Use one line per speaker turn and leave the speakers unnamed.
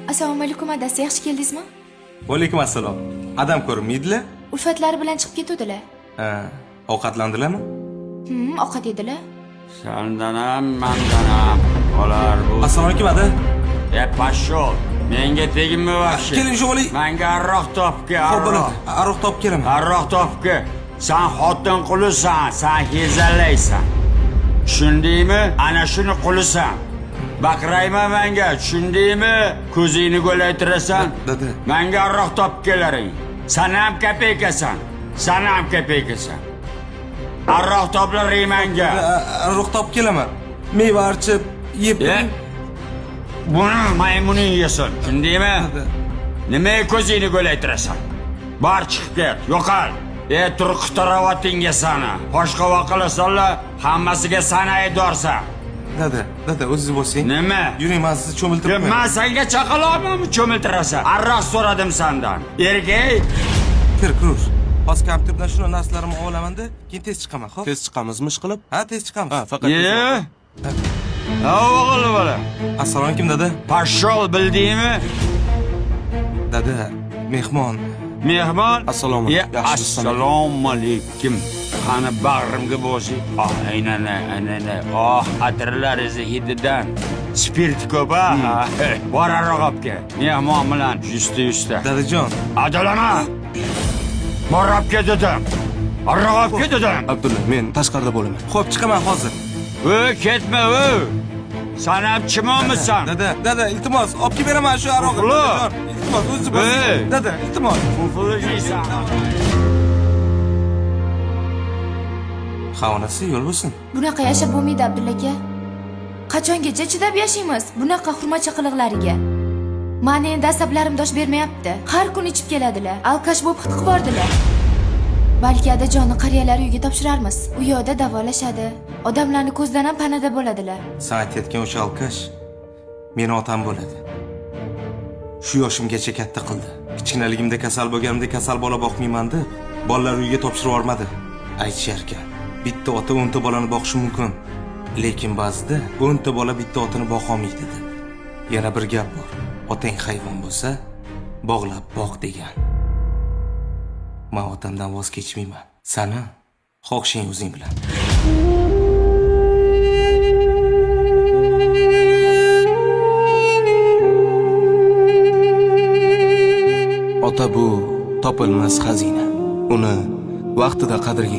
Assalomu alaykum adasi, yaxshi keldingizmi?
Va alaykum assalom. Adam ko'rinmaydilar?
Ulfatlari bilan chiqib ketuvdilar.
Ha, ovqatlandilarmi?
Ovqat yedilar.
Sendan ham, mendan ham qolar bu.
Assalomu alaykum ada.
Pashol. Menga tegma vaqti.
Keling shovali.
Menga arroq topga,
Xo'p,
arroq.
bo'ladi. Aroq topib kelaman.
Arroq topga. Sen xotin qulisan, sen hezallaysan. Tushundingmi? Ana shuni qulisan. Baqirayman menga, tushundingmi? Ko'zingni go'laytirasan.
Dada.
Menga arroq topib kelaring. Sen ham kapeykasan. Sen ham kapeykasan. Arroq toplaring menga.
Aroq topib kelaman. Meva archib, yeb.
Buni maymuning yesin, tushundingmi? Nimaga ko'zingni go'laytirasan? Bor chiqib ket, yo'qol. Turqi tarovatingga sana. Boshqa vaqalasanlar, hammasiga sana aydorsan.
Dada, o'zingiz bo'lsang.
Nima?
Yuring, men sizni cho'miltirib qo'yaman.
Men senga chaqaloqmanmi cho'miltirasan? Arroq so'radim sendan. Erkak,
Kir. Hozir kompyuterdan shuni narsalarimni olaman-da, keyin tez chiqaman, xo'p?
Tez chiqamizmi ish qilib?
Ha, tez chiqamiz.
Ha, faqat
o'g'il bola.
Assalomu alaykum dada.
Pashol bildingmi?
Dada, mehmon.
Mehmon.
Assalomu alaykum.
Assalomu alaykum. Qani bag'rimga bosing. Aynan. Atirlaringizni hididan spirt ko'p ha. Bor arroq olib kel. Mehmon bilan yuzta.
Dadajon.
Adalama. Bor olib kel dedim. Arroq olib kel dedim.
Abdulla, men tashqarida bo'laman.
Xo'p, chiqaman hozir.
Ketma. Sen ham chimonmisan?
Dada, iltimos, olib kelib beraman shu aroqni. Dadajon, iltimos, o'zingiz bo'lsang. Dada, iltimos.
Pul yeysan.
Xonasi yo'l bo'lsin.
Bunaqa yashab bo'lmaydi Abdulla aka. Qachongacha chidab yashaymiz bunaqa hurmatcha qiliqlariga? Meni endi asablarim dosh bermayapti. Har kun ichib keladilar. Alkash bo'lib hid qilib balki adajonni qariyalar uyiga topshirarmiz. U yerda davolashadi. Odamlarni ko'zdan ham panada bo'ladilar.
Sen aytayotgan o'sha alkash meni otam bo'ladi. Shu yoshimgacha katta qildi. Kichkinaligimda kasal bo'lganimda kasal bola boqmayman deb, bolalar uyiga topshirib yubormadi. Aytishar ekan, bitta ota 10 ta bolani boqishi mumkin, lekin ba'zida 10 ta bola bitta otani boqa olmaydi deb. Yana bir gap bor. Otang hayvon bo'lsa, bog'lab boq degan. Men otamdan voz kechmayman. Sani xohishing o'zing bilan.
Ota bu topilmas xazina. Uni vaqtida qadriga